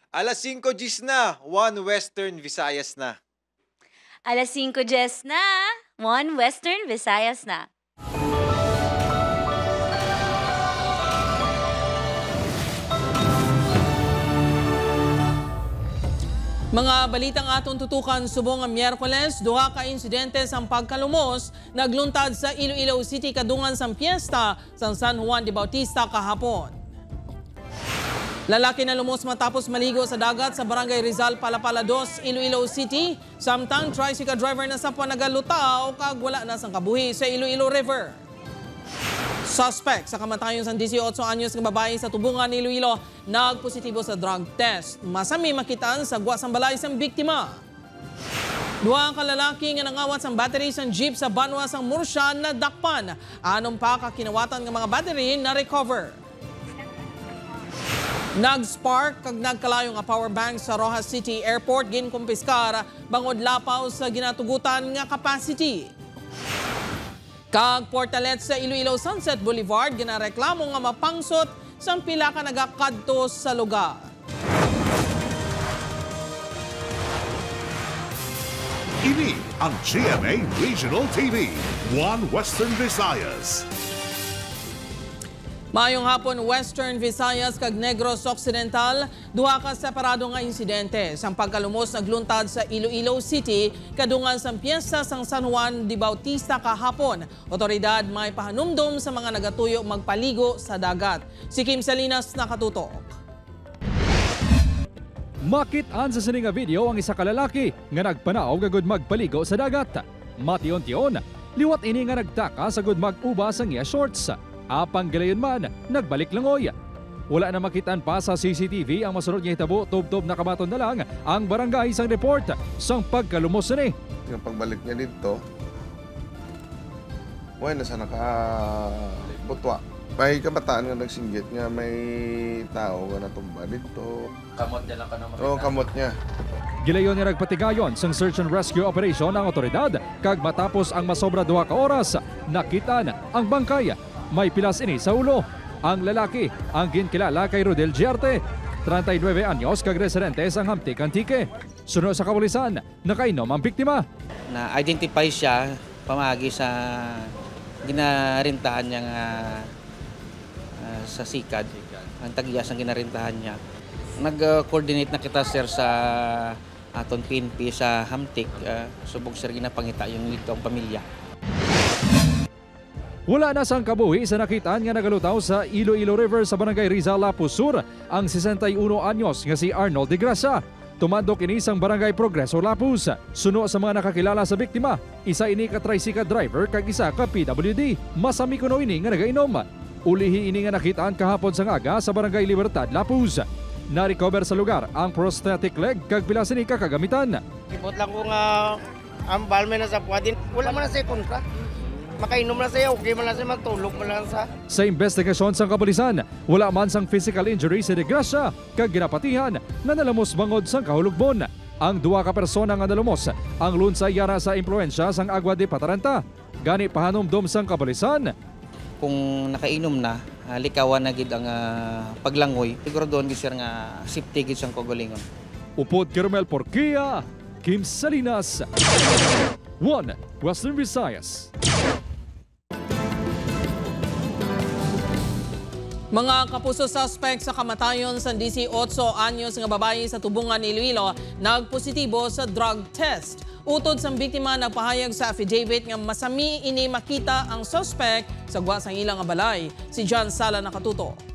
Alas 5 Gis na, 1 Western Visayas na. Alas 5 Gis na, 1 Western Visayas na. Mga balitang atong tutukan subong nga Miyerkules, duha ka insidente sang pagkalumos nagluntad sa Iloilo City kadungan sang piyesta sa San Juan de Bautista kahapon. Lalaki na lumos matapos maligo sa dagat sa Barangay Rizal, Palapala 2, Iloilo City. Samtang tricycle driver na sapwa nagalutaw kag wala na sang kabuhi sa Iloilo River. Suspect sa kamatayon sa 18 anyos ng babae sa Tubungan, Iloilo, nagpositibo sa drug test. Masami makitaan sa gwa sang balay sang biktima. Duha ka lalaki nga nangawat sang battery sang jeep sa Banwa sang Murcia na dakpan. Anong pa kakinawatan ng mga battery na recover. Nag-spark kag nagkalayo nga power bank sa Rojas City Airport ginkumpiskar bangod lapaw sa ginatugutan nga capacity. Kag Portalet sa Iloilo Sunset Boulevard ginareklamo nga mapangsot sang pila ka nagakadto sa lugar. Ini ang GMA Regional TV, 1 Western Visayas. Mayong hapon, Western Visayas kag Negros Occidental, duha ka separado nga insidente sang pagkalumos nagluntad sa Iloilo City kadungan sang piyesta sang San Juan de Bautista kahapon. Otoridad may pahanumdom sa mga nagatuyo magpaligo sa dagat. Si Kim Salinas nakatutok. Makit-an sa sining nga video ang isa ka lalaki nga nagpanaw gagud magpaligo sa dagat. Mation-tion, liwat ini nga nagtaka sa gud mag-uba sang iya shorts. Apang galayon man, nagbalik langoy. Wala na makitaan pa sa CCTV ang masunod nga hitabo, tub-tub na kamaton na lang ang barangay sang report sang pagkalumos ni. Yung pagbalik niya dito, na sa nakabutwa. May kabataan nga nagsinggit nga may tao nga natumba dito. Kamot niya lang ka naman. Oo, kamot niya. Gilayon nga nagpatigayon sang search and rescue operation ang otoridad kag matapos ang masobra 2 ka oras, nakitaan ang bangkay. May pilas ini sa ulo. Ang lalaki ang ginkilala kay Rodel Giarte, 39 anyos kag residente sang Hamtik Antique. Sunod sa kapulisan, nakainom ang biktima. Na-identify siya pamagi sa ginarintahan niya sa sikad. Ang tagyas ang ginarintahan niya. Nag-coordinate na kita sir sa aton PNP sa Hamtik. Subog sir ginapangita yung dito ang pamilya. Wala na sang kabuhi sa nakitaan nga nagalutaw sa Iloilo River sa Barangay Rizal, Lapus Sur ang 61 anyos nga si Arnold de Gracia. Tumandok ini sang Barangay Progreso, Lapus. Suno sa mga nakakilala sa biktima, isa ini ka tricycle driver kag isa ka PWD. Masami kuno ini nga nagainom. Ulihi ini nga nakitaan kahapon sa ngaga sa Barangay Libertad, Lapus. Na-recover sa lugar ang prosthetic leg kag pila sini ka kagamitan. Ibot lang ko nga ang balme na sa puwadin. Wala man na sa kontra. Makainom na siya, okay man na siya, matulog man lang sa. Sa investigasyon sa kapulisan, wala man sang physical injury si De Gracia kag ginapatihan na nalamos bangod sang kahulugbon. Ang 2 ka persona nga nalumos ang lunsay yara sa impluensya sang Agua de Pataranta. Gani pahanumdom sang kapulisan. Kung nakainom na, likawan na gid ang paglangoy. Siguro doon gid sir nga safety gid sang kagalingon. Upod Carmel Porquia, Kim Salinas, 1 Western Visayas. Mga kapuso, suspect sa kamatayon sa 18 anyos nga babae sa Tubungan, Iloilo, nagpositibo sa drug test. Utod sa biktima, nagpahayag sa affidavit nga masami ini makita ang suspect sa gwa sang ilang balay. Si John Sala nakatutok.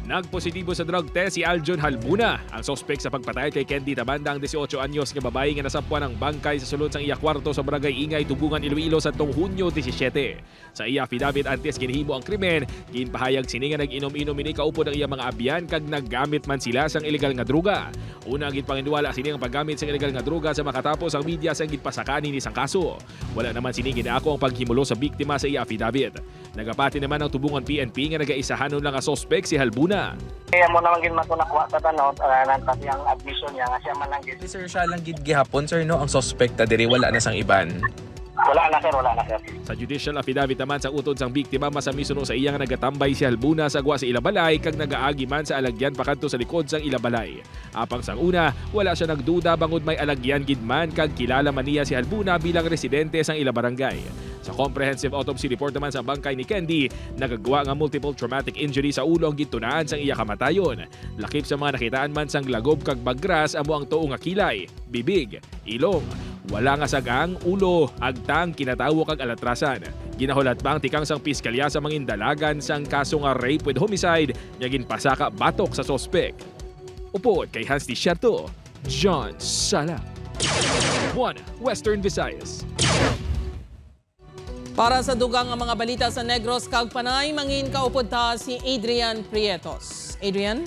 Nagpositibo sa drug test si Aljon Halbuna, ang sospek sa pagpatay kay Candy Tabanda, ang 18 anyos nga babae nga nasapwan ng bangkay sa sulod sang iya kwarto sa Barangay Ingay, Tubungan, Iloilo sa Hunyo 17. Sa iya affidavit antes ginhimo ang krimen, ginpahayag sini nga nag-inom-inom ini kaupod ang iya mga abyan kag naggamit man sila sang ilegal nga druga. Una gid panginwala sini ang paggamit sang ilegal nga druga sa makatapos ang media sang gidpasakani ni sang kaso. Wala naman sini ginaako ang paghimulo sa biktima sa iya affidavit. Nagapati naman ang Tubungan PNP nga nagaisahanon lang ang sospek si Halbuna. Kaya mo naman gid makunakuha sa tanod, lantas yung admission niya nga siya man lang gid. Sir, siya lang gid gihapon sir no ang suspect ta diri wala na sang iban. Wala na sir. Sa judicial affidavit naman sa utod sang biktima masami suno sa iya nga nagatambay si Halbuna sa gwa sa Ilabalay kag nagaagi man sa alagyan pakadto sa likod sang Ilabalay. Apang sang una, wala siya nagduda bangod may alagyan gid man kag kilala man niya si Halbuna bilang residente sang Ilabarangay. Sa comprehensive autopsy report naman sa bangkay ni Candy, nagagawa nga multiple traumatic injury sa ulo ang gitunaan sang iya kamatayon. Lakip sa mga nakitaan man sang lagob kag bagras amo ang tuong nga kilay, bibig, ilong. Wala nga sagang, ulo, agtang, kinatawo kag alatrasan. Ginahulat pa ang tikang sang piskalya sa mga indalagan sang kaso nga rape with homicide nga ginpasaka batok sa sospek. Upod kay Hans Tisierto, John Sala. 1 Western Visayas. Para sa dugang ang mga balita sa Negros kag Panay, mangin kaupod ta si Adrian Prietos. Adrian?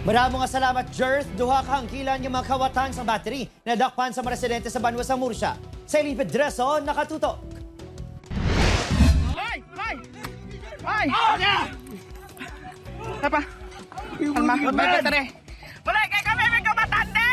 Maraming salamat, Jerth. Duha ka hangkilan yung mga kawatan sa battery na dakpan sa mga residente sa Banwa sa Murcia. Sa Eileen Pedreso, nakatutok. Ay! Apa? Alma, may battery. Wala kay kami may kamatande!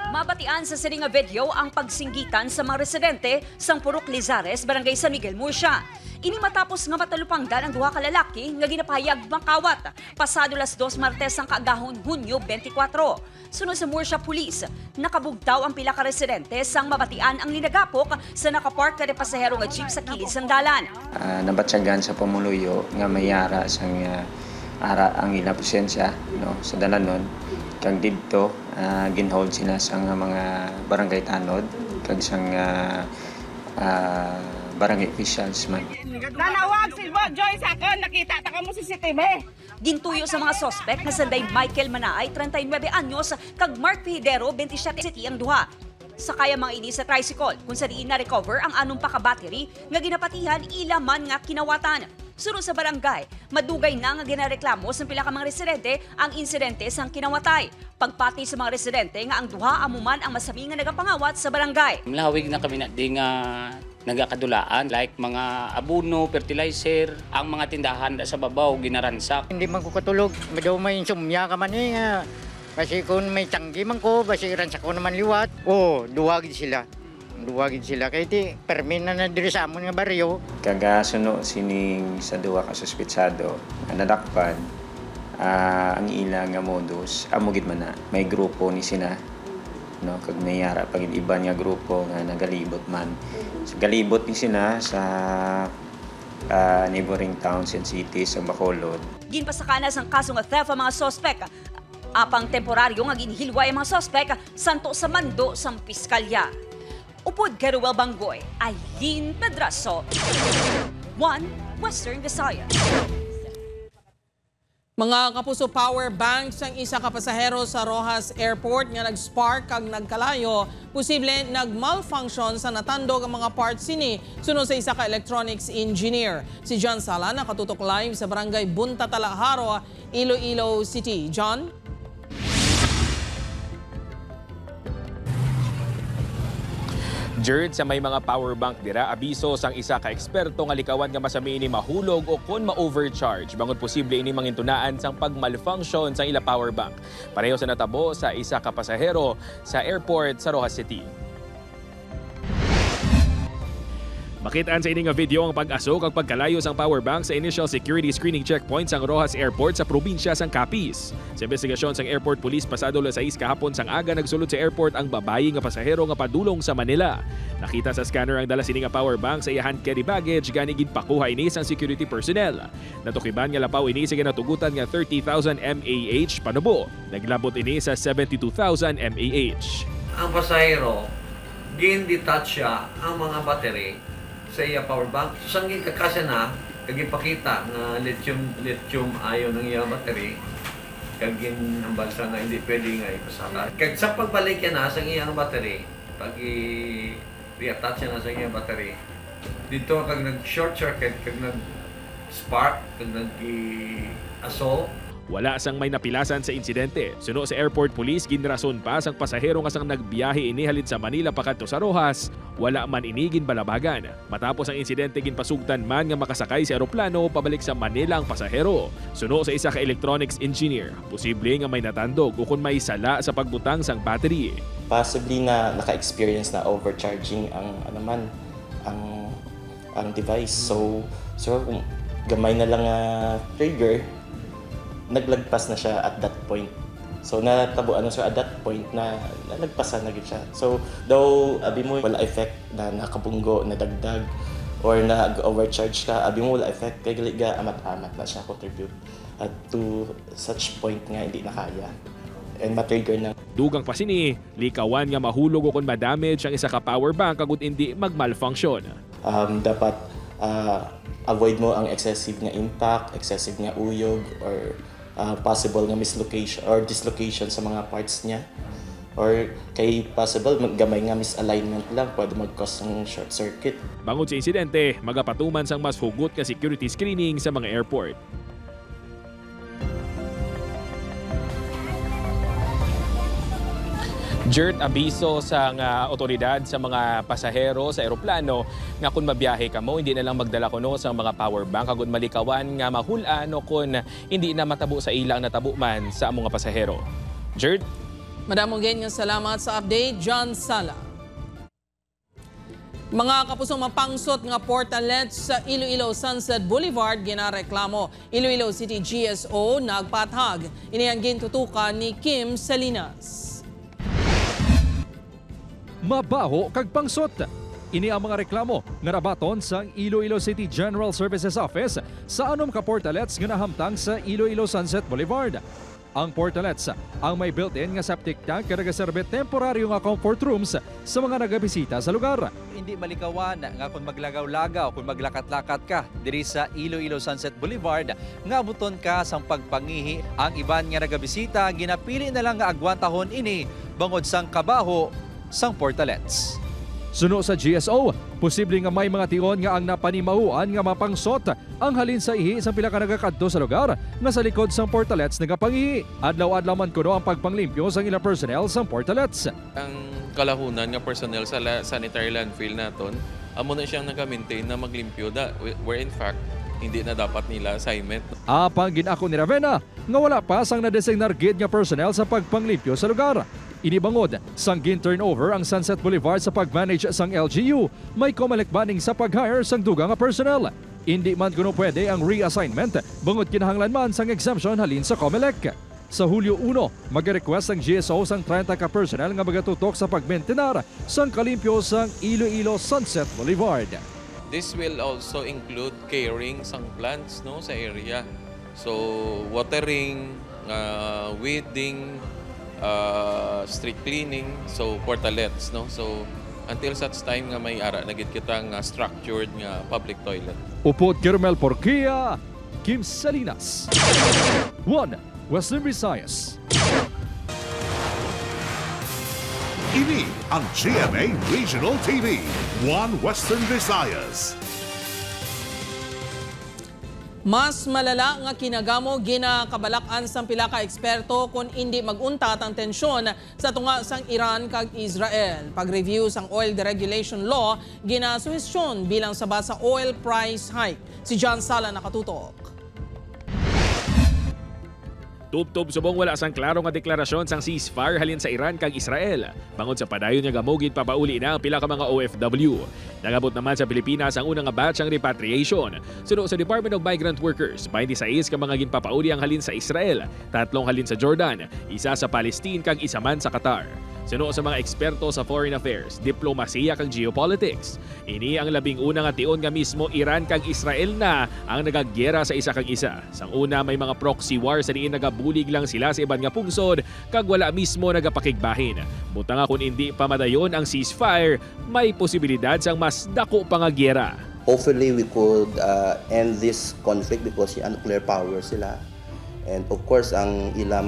Mabatian sa sining nga video ang pagsinggitan sa mga residente sang Purok Lizares, Barangay San Miguel, Murcia. Ini matapos nga matalupangdan ang duha ka lalaki nga ginapahayag makawat pasado las 2 Martes ang kaagahon Hunyo 24. Sunod sa Murcia Police, nakabugtaw ang pila ka residente sang mabatian ang linagapok sa nakapark na pasahero nga jeep sa kilid sang dalan. Nabatsagan sa pamuluyo nga mayara sang ara ang ilang presensya no sa dalanon kag didto ginhold sila sa mga barangay tanod kag sang barangay officials man. Nanawag si Joy sa akon, nakita ta kamo si CCTV. Gintuyo sa mga sospek na sanday Michael Manaay, 39 anyos, kag Mark Pihidero, 27 city ang duha. Sakay ang mga ini sa tricycle kung sa diin na-recover ang anong paka-battery nga ginapatihan ilaman nga kinawatan. Sunod sa barangay, madugay na nga ginareklamo sa pila ka mga residente ang insidente sang kinawatay. Pagpati sa mga residente nga ang duha amuman ang masami nga nagapangawat sa barangay. Malawig na kami na di nga nagakadulaan like mga abono, fertilizer, ang mga tindahan sa babaw ginaransak. Hindi man ko katulog, daw may insomnia ka man eh. Kasi kung may tanggi man ko, basi ransak ko naman liwat. Duwagin sila. Kaya di, permin na diri sa amon nga baryo. Kagasuno sining sa duwa ka suspetsado na nadakpan ang ilang nga modus, amugid man na. May grupo ni sina, no, kag mayara pag iban nga grupo nga nagalibot man. So, galibot ni sina sa neighboring towns and cities sa Bacolod. Ginpasakanas ang kaso nga theft ang mga sospek. Apang temporaryo nga ginhilway ang mga sospek santo sa mando sang piskalya. Upod Keruel Banggoy, Eileen Pedraso, 1 Western Visayas. Mga kapuso, power banks ang isa ka pasahero sa Rojas Airport nga nag-spark kag nagkalayo. Posible nag-malfunction sa natandog ang mga parts sini sunod sa isa ka electronics engineer. Si John Sala nakatutok live sa Barangay Bunta Talaharo, Iloilo City. John? Jerd, sa may mga power bank dira, abiso sang isa ka eksperto nga likawan nga masami ini mahulog o kon ma-overcharge. Bangod posible ini mangintunaan sang pag-malfunction sang ila power bank. Pareho sa natabo sa isa ka pasahero sa airport sa Rojas City. Makitaan sa ini nga video ang pag-asok ang pagkalayo sang power bank sa initial security screening checkpoint sang Rojas Airport sa probinsya sang Capiz. Sa investigasyon sang airport police pasado las 6 kahapon sang aga nagsulod sa airport ang babayi nga pasahero nga padulong sa Manila. Nakita sa scanner ang dala sini nga power bank sa iya hand carry baggage gani ginpakuha ini sang security personnel. Natukiban nga lapaw ini sa ginatugutan nga 30,000 mAh panubo. Naglabot ini sa 72,000 mAh. Ang pasahero gin-detach siya ang mga battery sa iya power bank. So, sang kakasya na, kagipakita na lithium ion ng iya battery, kagin ang balsa nga hindi pwede nga ipasaka. Kag sa pagbalik yan na sa iyang battery, pag i-reattach yan na sa iyang battery, dito kag nag-short circuit, kag nag-spark, kag nag-assault, wala sang may napilasan sa insidente. Suno sa airport police, ginrason pa sang pasahero nga sang nagbiyahe inihalid sa Manila pakadto sa Rojas. Wala man inigin balabagan. Matapos ang insidente, ginpasugtan man nga makasakay sa eroplano pabalik sa Manila ang pasahero. Suno sa isa ka electronics engineer, posible nga may natandog o kung may sala sa pagbutang sang battery. possibly na naka-experience na overcharging ang device. So kung gamay na lang trigger, naglagpas na siya at that point. So natabuan na siya at that point na nalagpasan na siya. So though abi mo wala effect na nakabunggo, nadagdag or nag-overcharge ka, abi mo wala effect kay gali ga amat-amat na siya contribute at to such point nga hindi na kaya and ma-trigger na. Dugang pa sini, likawan nga mahulog o kung ma-damage ang isa ka power bank agud hindi mag-malfunction. Dapat avoid mo ang excessive nga impact, excessive nga uyog or possible nga mislocation or dislocation sa mga parts niya. Or kay possible gamay nga misalignment lang pwede mag-cause ng short circuit. Bangod sa insidente, magapatuman sang mas hugot nga security screening sa mga airport. Jert, abiso sa otoridad sa mga pasahero sa eroplano nga kung mabiyahe ka mo, hindi na lang magdala kuno sa mga power bank agud malikawan nga mahulaan o kung hindi na matabo sa ilang natabo man sa mga pasahero. Jert? Madamong ganyan salamat sa update, John Sala. Mga kapusong mapangsot nga portalets sa Iloilo Sunset Boulevard ginareklamo. Iloilo City GSO nagpatag. Iniyang gintutukan ni Kim Salinas. Mabaho kag pangsot. Ini ang mga reklamo nga nabaton sa Iloilo City General Services Office sa anom ka portalets nga nahamtang sa Iloilo Sunset Boulevard. Ang portalets ang may built-in nga septic tank nga nagaserbe temporaryo nga comfort rooms sa mga nagabisita sa lugar. Hindi malikawan nga kung maglagaw-lagaw, kung maglakat-lakat ka diri sa Iloilo Sunset Boulevard, nga buton ka sang pagpangihi. Ang iban nga nagabisita ginapili na lang nga agwantahon ini bangod sang kabaho sang portalets. Suno sa GSO, posible nga may mga tion nga ang napanimahuan nga mapangsot ang halin sa ihi sa pila ka nagakadto sa lugar nga sa likod sang portalets nagapangihi. Adlaw-adlaw man kuno ang pagpanglimpyo sang ilang personnel sang portalets. Ang kalahunan nga personnel sa sanitary landfill naton, amo na siyang nag-maintain na maglimpyo where in fact hindi na dapat nila assignment. Apang ginako ni Ravenna nga wala pa sang nadesignar gid nga personnel sa pagpanglimpyo sa lugar. Inibangod, sang gin-turnover ang Sunset Boulevard sa pag-manage sang LGU, may kumalikbaning sa pag-hire sang dugang nga personnel. Hindi man kuno pwede ang reassignment, bangod kinahanglan man sang exemption halin sa COMELEC. Sa Hulyo 1, mag-request ang GSO sang 30 ka personnel nga magatutok sa pagmentenar sang kalimpyo sang Iloilo Sunset Boulevard. This will also include caring sang plants sa area. So watering, weeding, street cleaning, so portalets, so until such time nga may ara nagit kita nga structured nga public toilet. Upod Kermel Porquia, Kim Salinas. 1 Western Visayas. Ini ang GMA Regional TV, 1 Western Visayas. Mas malala nga kinagamo ginakabalak-an sang pila ka eksperto kung hindi maguntat ang tensyon sa tunga sang Iran kag Israel. Pag-review sang oil deregulation law ginasuhestyon bilang saba sa oil price hike. Si John Sala nakatutok. Tub-tub subong wala sang klaro nga deklarasyon sang ceasefire halin sa Iran kag Israel. Bangod sa padayon nga gamugid papauli na ang pila ka mga OFW. Nagabot naman sa Pilipinas ang unang nga batch ang repatriation. Suno sa Department of Migrant Workers, 26 ka mga ginpapauli ang halin sa Israel, 3 halin sa Jordan, 1 sa Palestine kag 1 man sa Qatar. Suno sa mga eksperto sa foreign affairs, diplomasiya kag geopolitics. Ini ang labing una nga tion nga mismo Iran kag Israel na ang nagagyera sa isa kag isa. Sang una may mga proxy war sa diin nagabulig lang sila sa iban nga pungsod kag wala mismo nagapakigbahin. Buta nga kung hindi pa madayon ang ceasefire, may posibilidad sang mas dako pa nga gyera. Hopefully we could end this conflict because nuclear power sila. And of course ang ila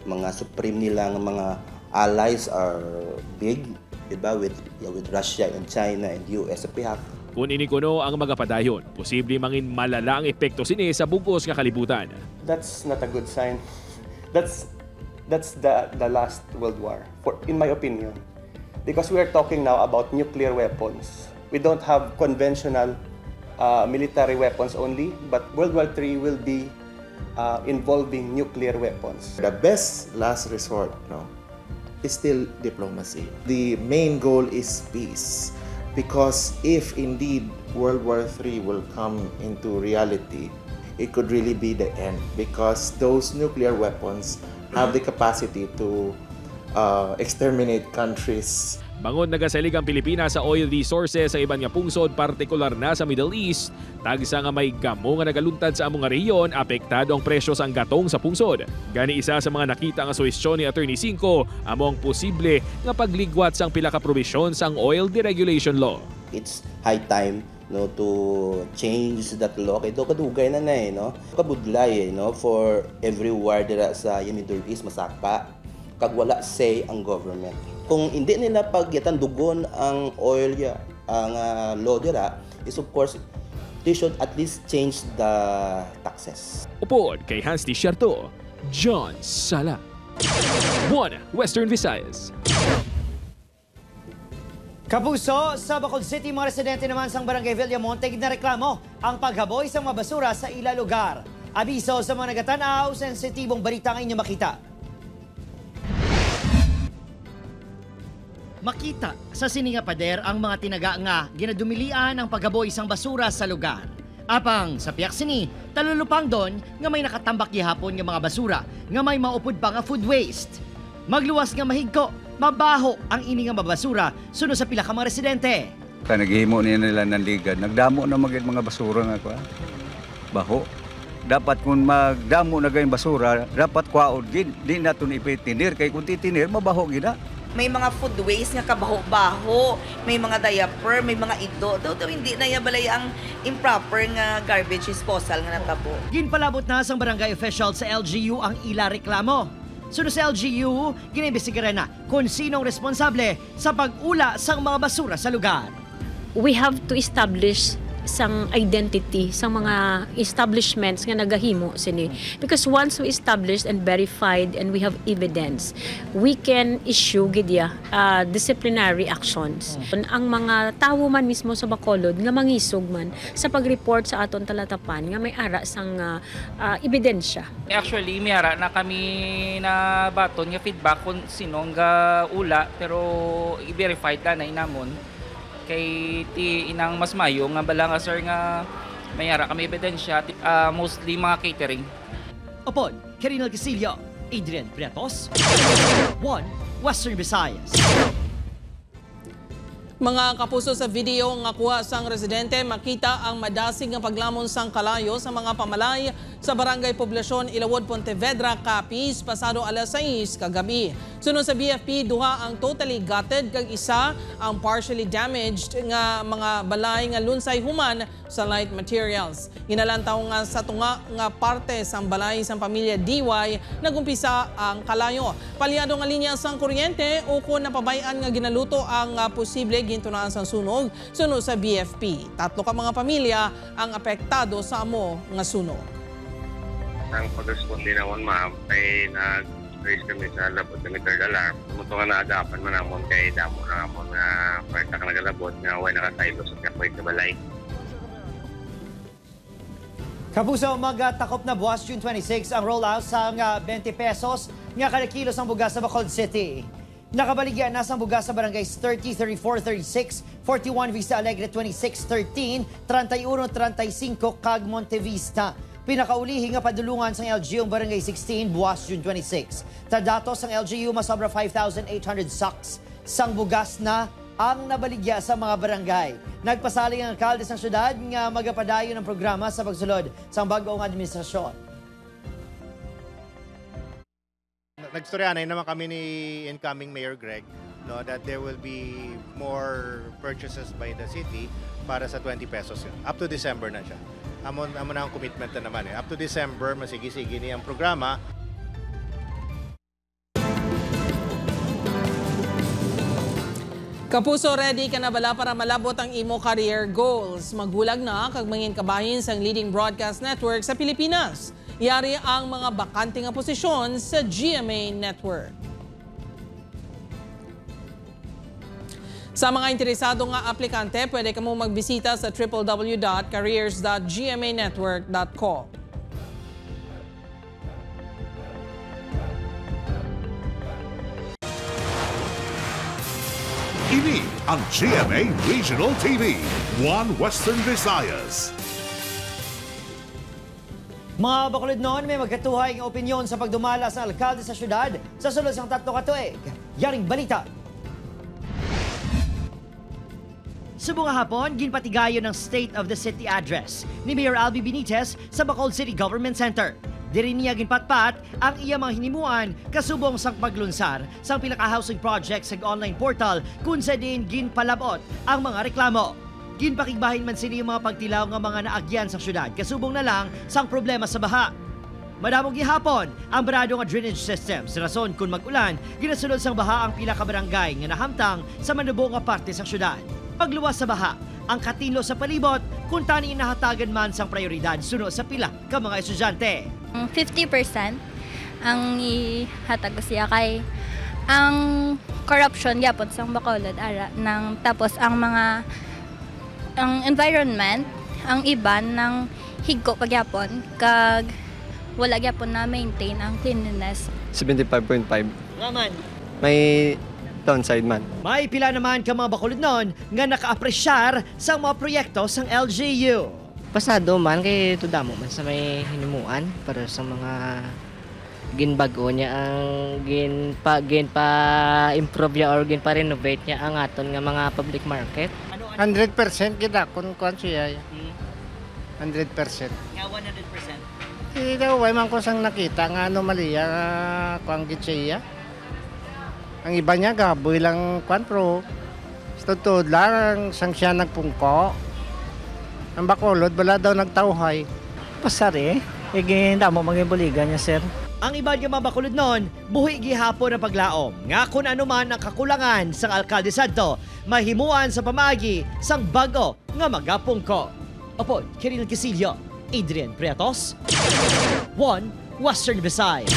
mga supreme nilang mga allies are big, diba, with Russia and China and US sa pihak. Kung inikuno ang magapadayon, posible mangin malala ang epekto sini sa bugos nga kalibutan. That's not a good sign. That's the last World War, in my opinion. Because we are talking now about nuclear weapons. We don't have conventional military weapons only, but World War III will be involving nuclear weapons. The best last resort is still diplomacy. The main goal is peace. Because if indeed World War III will come into reality, it could really be the end. Because those nuclear weapons have the capacity to exterminate countries. Bangon nagasalig ang Pilipinas sa oil resources sa iban nga pungsod, partikular na sa Middle East. Tagsa nga may gamo nga nagaluntad sa among nga rehiyon, apektado ang presyo sa gatong sa pungsod. Gani isa sa mga nakita nga suwestyon ni Attorney Cinco, among posible nga pagligwat sang pila ka probisyon sang oil deregulation law. It's high time to change that law. Kaya kadugay na no? Kabudlay for every war dira sa Middle East masaka. Kag wala say ang government. Kung hindi nila pagyatandugon ang oil ang law dira, is of course they should at least change the taxes. Upod kay Hans Tisharto, John Sala. 1 Western Visayas. Kapuso, sa Bacolod City, mga residente naman sa Barangay Villamonte na reklamo ang paghaboy sa mga basura sa ila lugar. Abiso sa mga nagatanaw, sensitibong balita ang inyong makita. Makita sa sininga pader ang mga tinaga nga ginadumilian ang paghaboy sang basura sa lugar. Apang sa piyak sini, talulupang doon nga may nakatambak gihapon nga mga basura nga may maupod pa nga food waste. Magluwas nga mahigko, mabaho ang ini nga mabasura suno sa pila ka mga residente. Naghihimo nila ng ligad, nagdamo na mga basura nga ko. Baho. Dapat kung magdamo na gayong basura, dapat kwaod gid, di naton ipitinir kay kung titinir mabaho gid. May mga food waste nga kabaho-baho, may mga diaper, may mga ito. Daw hindi na yabalay ang improper nga garbage disposal nga natabo. Ginpalabot na sang barangay official sa LGU ang ila reklamo. Sunod sa LGU, ginibisigaran na kung sinong responsable sa pag-ula sang mga basura sa lugar. We have to establish sang identity sang mga establishments nga nagahimo sini, because once we established and verified and we have evidence, we can issue gidya disciplinary actions. Ang mga tawo man mismo sa Bacolod nga mangisog man sa pag-report sa aton talatapan nga may ara sang ebidensya. Actually may ara na kami na baton nga feedback kung sino nga ula, pero i-verified na inamon kay ti inang mas mayo nga bala nga sir nga mayara kami ebidensya, mostly mga catering. Upon Kirinal Casillo, Adrian Bretos, 1 Western Visayas. Mga kapuso, sa video nga kuha sang residente, makita ang madasig nga paglamon sang kalayo sa mga pamalay sa Barangay Poblasyon, Ilawod, Pontevedra, Capiz, pasado alas 6 kagabi. Sunod sa BFP, duha ang totally gutted kag isa ang partially damaged nga mga balay nga lunsay human sa light materials. Ginalantaw nga sa tunga nga parte sang balay sang pamilya DY nagumpisa ang kalayo. Palyado nga linya sang kuryente o kung napabayan nga ginaluto ang posible gintunaan sang sunog sunod sa BFP. 3 ka mga pamilya ang apektado sa amo nga sunog. Ang pag-responde naman ma'am ay nag-raise kami sa labot na third alarm. Ito nga naadapan man namon kay damo na namon na parta ka nagalabot nga way nakasaylo sa kapoy sa balay. Kapuso, magtakop na buwas June 26 ang rollout sa 20 pesos nga kada kilos ang bugas sa Bacolod City. Nakabaligyan na sa bugas sa barangays 30, 34, 36, 41 Vista Alegre, 26, 13, 31, 35 kag Montevista. Pinakaulihi nga padulungan sa LGU ang barangay 16 buwas June 26. Tadatos ang LGU masobra 5,800 sacks sang bugas na ang nabaligya sa mga barangay. Nagpasaling ang alkalde ng syudad nga magapadayon ng programa sa pagsulod sa bagong administrasyon. Nagstoryanay naman kami ni incoming Mayor Greg that there will be more purchases by the city para sa 20 pesos yun. Up to December na siya. Amon na ang commitment na naman. Up to December, masigi-sige niya ang programa. Kapuso, ready ka na bala para malabot ang imo career goals? Magbulag na kag mangin kabahin sang leading broadcast network sa Pilipinas. Yari ang mga bakante nga posisyon sa GMA Network. Sa mga interesado nga aplikante, pwede ka mo magbisita sa www.careers.gmanetwork.com. Ini ang GMA Regional TV, One Western Visayas. Mga bakulid noon, may magkatuhay ng opinyon sa pagdumala sa alkalde sa syudad sa sulod sang 3 katuig. Yaring balita. Subong hapon, ginpatigayo ng State of the City address ni Mayor Albi Benitez sa Bacolod City Government Center. Diri niya ginpatpat ang iya mga hinimuan kasubong sang paglunsar sang pinaka-housing project sa online portal kung sa din ginpalabot ang mga reklamo. Ginpakigbahin man sila yung mga pagtilaw ng mga naagyan sa syudad kasubong na lang sang problema sa baha. Madamog gihapon ang barado nga drainage system sa rason kung mag-ulan ginasunod sang baha ang pila ka barangay nga nahamtang sa manubo nga parte sa syudad. Pagluwas sa baha, ang katinlo sa palibot kung tani inahatagan man sang prioridad suno sa pila ka mga estudyante. 50% ang ihatag ko siya kay ang corruption yapon sang Bacolod ara nang tapos ang mga ang environment ang iban ng higko pagyapon kag wala gyapon na maintain ang cleanliness. 75.5. Naman. May downside man. May pila naman ka mga Bacolod noon nga nakaapresyar sa mga proyekto sang LGU. Pasado man kay tudamo man sa may hinimuan para sa mga ginbago niya ang improve niya or renovate niya ang aton nga mga public market. 100% kita kung siya. 100%. Nga 100%. Hindi daw, way man ko sang nakita nga anomalya kung siya. Ang iba niya gaboy lang pro. Tutod lang sang siya nagpungko. Ang Bacolod wala daw nagtauhay. Pasari, iginda mo maging buligan niya, sir. Ang iba nga mga Bacolod noon, buhi gihapon ang paglaom. Nga kung ano man ang kakulangan sang alkalde sadto, mahimuan sa pamagi sang bago nga magapungko. Opo, Kiril Casillo, Adrian Prietos, One Western Visayas.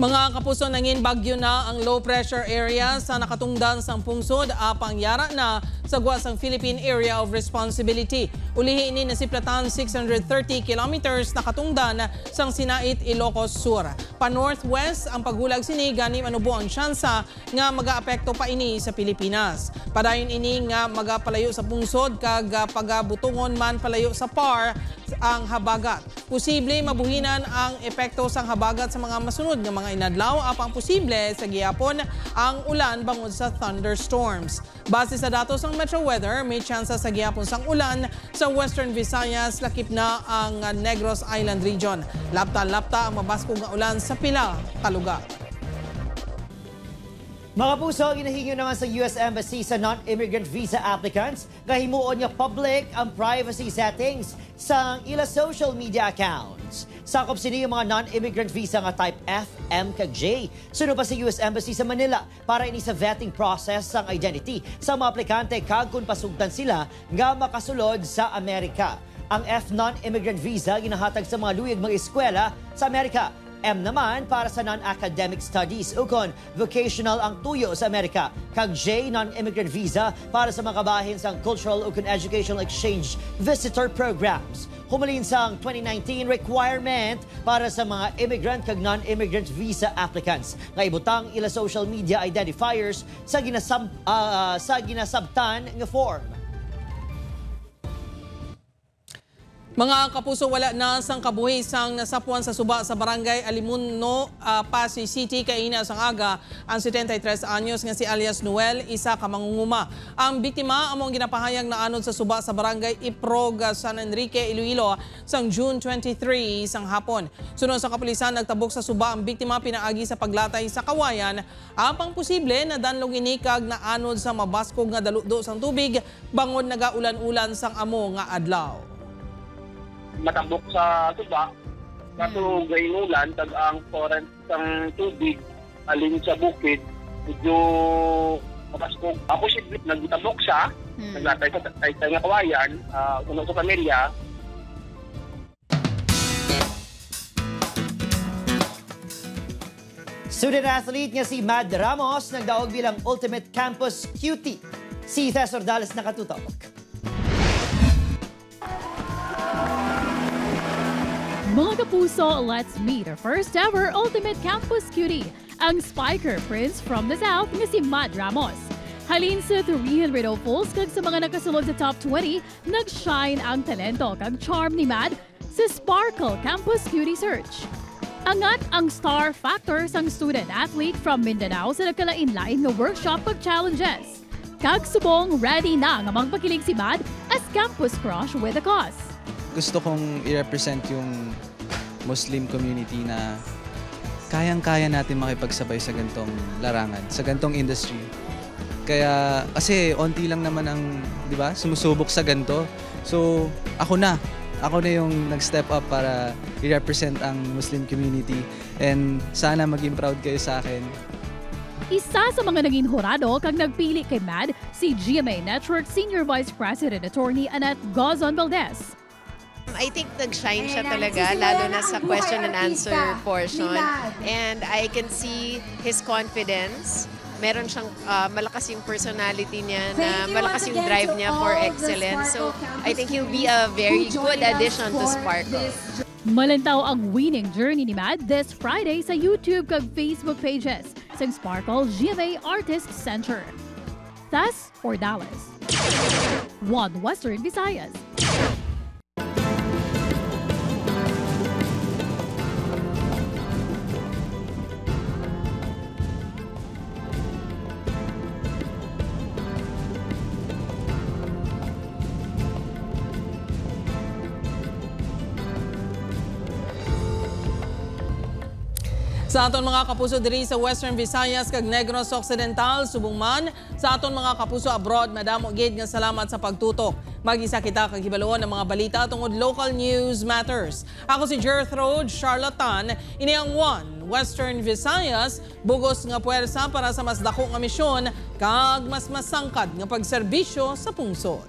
Mga kapuso, nangin bagyo na ang low pressure area sa nakatungdan sang pungsod apang yara na sa guwasang Philippine Area of Responsibility. Ulihin ni nasiplatan 630 kilometers nakatungdan sang Sinait, Ilocos Sur. Pa-northwest ang paghulag sini gani manubo ang tsansa nga magaapekto pa ini sa Pilipinas. Padayon ini nga magapalayo sa pungsod kag pagabutungon man palayo sa PAR ang habagat. Posible mabuhinan ang epekto sang habagat sa mga masunod nga mga inadlaw apang posible sa gihapon ang ulan bangod sa thunderstorms. Base sa datos ng Metro Weather, may tsansa sa gihapon sang ulan sa Western Visayas, lakip na ang Negros Island region. Lapta-lapta ang mabaskog nga ulan sa pila ka lugar. Mga puso, ginahingyo naman sa US Embassy sa non-immigrant visa applicants nga himuon nga public ang privacy settings sa ila social media accounts. Sakop sini yung mga non-immigrant visa nga type F, M, kag J. Sunod pa sa US Embassy sa Manila para ini sa vetting process sang identity sa mga aplikante kag kung pasugtan sila nga makasulod sa Amerika. Ang F non-immigrant visa ginahatag sa mga luyag mga eskwela sa Amerika. M naman para sa non-academic studies ukon vocational ang tuyo sa Amerika. Kag J, non-immigrant visa para sa mga kabahin sa cultural ukon educational exchange visitor programs. Humalin sang 2019 requirement para sa mga immigrant kag non-immigrant visa applicants nga ibutang ila social media identifiers sa ginasabtan nga form. Mga kapuso, wala na sang kabuhi sang nasapuan sa suba sa barangay Alimuno, Pasay City, kaina sang aga ang 73 anyos nga si alias Noel, isa ka mangunguma. Ang biktima among ginapahayag na anod sa suba sa barangay Iprog, San Enrique, Iloilo sang June 23 sang hapon. Sunod sa kapulisan, nagtabok sa suba ang biktima pinaagi sa paglatay sa kawayan. Apang posible na danlong inikag na anod sa mabaskog nga daludo sang tubig bangod nagaulan-ulan sang amo nga adlaw. Matabok sa tuba, kaso gaynulan, tag ang current ng tubig, alin sa bukid, medyo mabaskog. Posible, nagtabok siya, naglatay sa nga kawayan, uno sa pamilya. Student athlete nga si Mad Ramos nagdaog bilang Ultimate Campus Cutie. Si Cesar Dallas nakatutok. Mga kapuso, let's meet our first ever Ultimate Campus Cutie, ang Spiker Prince from the South nga si Mad Ramos. Halin sa 300 hopefuls kag sa mga nakasulod sa top 20, nag-shine ang talento kag charm ni Mad sa Sparkle Campus Cutie Search. Angat ang star factor sang student-athlete from Mindanao sa nagkalain-lain nga workshop kag challenges. Kag subong ready na nga magpakilig si Mad as campus crush with a cause. Gusto kong i-represent yung Muslim community na kayang-kaya natin makipagsabay sa gantong larangan, sa gantong industry. Kaya, kasi onti lang naman ang, di ba, sumusubok sa ganto. So, ako na yung nag-step up para i-represent ang Muslim community. And sana maging proud kayo sa akin. Isa sa mga naging hurado kag nagpili kay Mad, si GMA Network Senior Vice President Attorney Annette Gozon Valdez. I think nag-shine siya talaga, lalo na sa question and answer portion. And I can see his confidence. Meron siyang malakas yung personality niya, na malakas yung drive niya for excellence. So I think he'll be a very good addition to Sparkle. Malantaw ang winning journey ni Mad this Friday sa YouTube kag Facebook pages sa Sparkle GMA Artist Center. Tas or Dallas. One Western Visayas. Sa aton mga kapuso diri sa Western Visayas kag Negros Occidental, subong man sa aton mga kapuso abroad, madamo gid nga salamat sa pagtutok. Mag-isa kita kag hibaluon ang mga balita tungod local news matters. Ako si Gertrude Charlatan, ini ang One Western Visayas, bugos nga puwersa para sa mas dako nga misyon kag mas masangkad nga pagserbisyo sa pungsod.